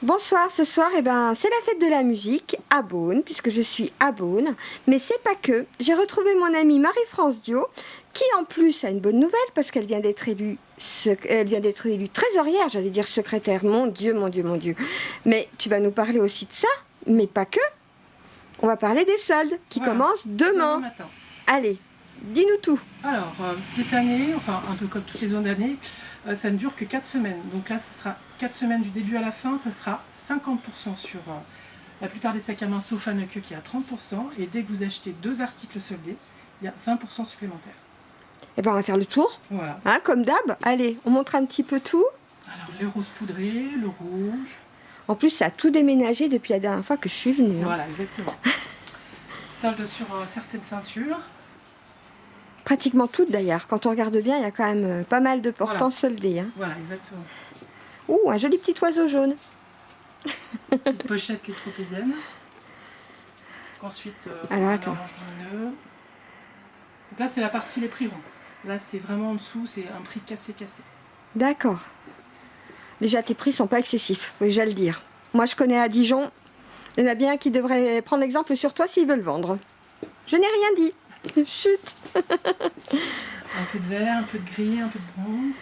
Bonsoir, ce soir, c'est la fête de la musique à Beaune, puisque je suis à Beaune. Mais c'est pas que. J'ai retrouvé mon amie Marie-France Dio, qui en plus a une bonne nouvelle, parce qu'elle vient d'être élue, trésorière, j'allais dire secrétaire. Mon Dieu, mon Dieu, mon Dieu. Mais tu vas nous parler aussi de ça, mais pas que. On va parler des soldes, qui commencent demain. Matin. Allez, dis-nous tout. Alors, cette année, enfin un peu comme toutes les autres années, ça ne dure que 4 semaines. Donc là, ce sera 4 semaines du début à la fin, ça sera 50% sur la plupart des sacs à main, sauf Haneke qui est à 30%. Et dès que vous achetez 2 articles soldés, il y a 20% supplémentaires. Eh ben, on va faire le tour, Voilà. hein, comme d'hab. Allez, on montre un petit peu tout. Alors, le rose poudré, le rouge. En plus, ça a tout déménagé depuis la dernière fois que je suis venue. Hein. Voilà, exactement. Solde sur certaines ceintures. Pratiquement toutes d'ailleurs. Quand on regarde bien, il y a quand même pas mal de portants soldés. Hein. Voilà, exactement. Ouh, un joli petit oiseau jaune. Petite pochette les tropéziennes. Ensuite, alors, un attends. orange lumineux. Donc là, c'est la partie les prix ronds. Là, c'est vraiment en dessous, c'est un prix cassé. D'accord. Déjà, tes prix sont pas excessifs, faut déjà le dire. Moi, je connais à Dijon. Il y en a bien qui devraient prendre exemple sur toi s'ils veulent vendre. Je n'ai rien dit. Chut. Un peu de vert, un peu de gris, un peu de bronze.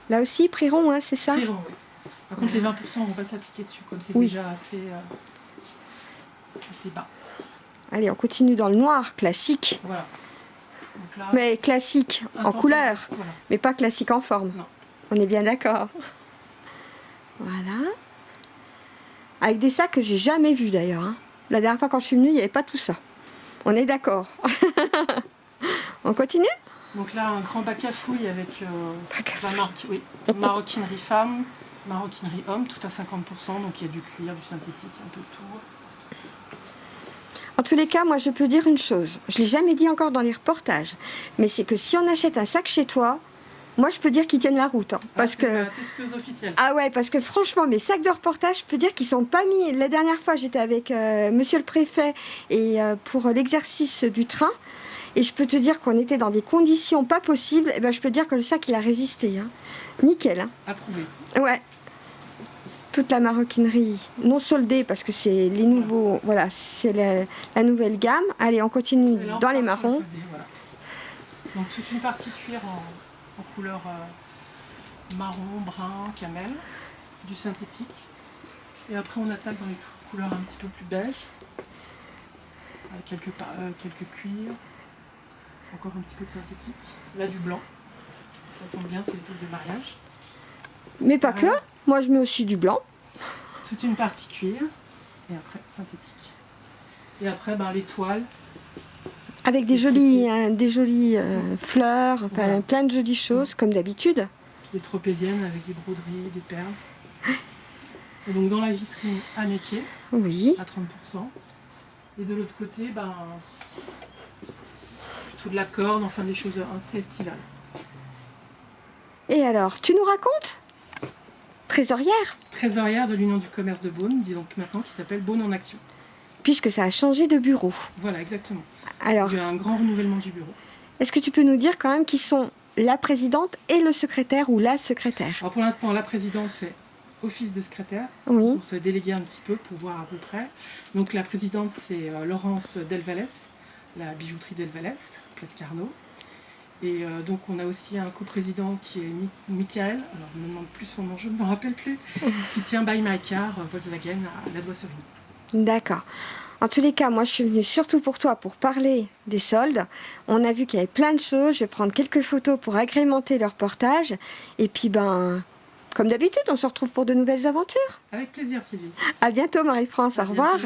Là aussi, prix rond, hein, c'est ça? Prix rond, oui. Par contre, les 20% ne vont pas s'appliquer dessus, comme c'est Oui. déjà assez bas. Allez, on continue dans le noir, classique. Voilà. Donc là, Mais classique en couleur, voilà. mais pas classique en forme. Non. On est bien d'accord. Voilà. Avec des sacs que j'ai jamais vus d'ailleurs. Hein. La dernière fois quand je suis venue, il n'y avait pas tout ça. On est d'accord. On continue? Donc là, un grand bac à fouilles avec Bac à la marque, oui, maroquinerie femme, maroquinerie homme, tout à 50%. Donc il y a du cuir, du synthétique, un peu de tout. En tous les cas, moi je peux dire une chose. Je ne l'ai jamais dit encore dans les reportages. Mais c'est que si on achète un sac chez toi, moi je peux dire qu'ils tiennent la route. Hein, parce que... la testeuse officielle. Ah ouais, parce que franchement, mes sacs de reportage, je peux dire qu'ils sont pas mis. La dernière fois, j'étais avec monsieur le préfet et pour l'exercice du train. Et je peux te dire qu'on était dans des conditions pas possibles. Et ben, je peux te dire que le sac, il a résisté. Hein. Nickel. Hein. Approuvé. Ouais. Toute la maroquinerie non soldée parce que c'est les nouveaux. Voilà, c'est la nouvelle gamme. Allez, on continue Et là, on dans part les sur marrons. le CD, voilà. Donc toute une partie cuir en couleur marron, brun, camel, du synthétique. Et après on attaque dans les couleurs un petit peu plus beige, avec quelques cuirs, encore un petit peu de synthétique. Là du blanc, ça tombe bien, c'est les touches de mariage. Mais pas que. Moi, je mets aussi du blanc. Toute une partie cuir, et après synthétique. Et après les toiles. Avec des jolies fleurs, enfin Voilà. plein de jolies choses, comme d'habitude. Les tropéziennes avec des broderies, des perles. Et donc dans la vitrine Haneke, Oui. à 30%. Et de l'autre côté, plutôt de la corde, enfin des choses assez estivales. Et alors, tu nous racontes? Trésorière, Trésorière de l'Union du commerce de Beaune, dit donc maintenant qui s'appelle Beaune en action. puisque ça a changé de bureau. Voilà, exactement. Alors, Il y a un grand renouvellement du bureau. est-ce que tu peux nous dire quand même qui sont la présidente et le secrétaire ou la secrétaire? Alors pour l'instant, la présidente fait office de secrétaire. Oui. On se déléguer un petit peu pour voir à peu près. Donc la présidente, c'est Laurence Delvallès, la bijouterie Delvallès, place Carnot. Et donc on a aussi un coprésident qui est Michael, alors je ne me demande plus son nom, je ne me rappelle plus, qui tient by my car Volkswagen à la Doisserine. D'accord. En tous les cas, moi, je suis venue surtout pour toi pour parler des soldes. On a vu qu'il y avait plein de choses. Je vais prendre quelques photos pour agrémenter le reportage. Et puis, comme d'habitude, on se retrouve pour de nouvelles aventures. Avec plaisir Sylvie. À bientôt, Marie-France. Au revoir.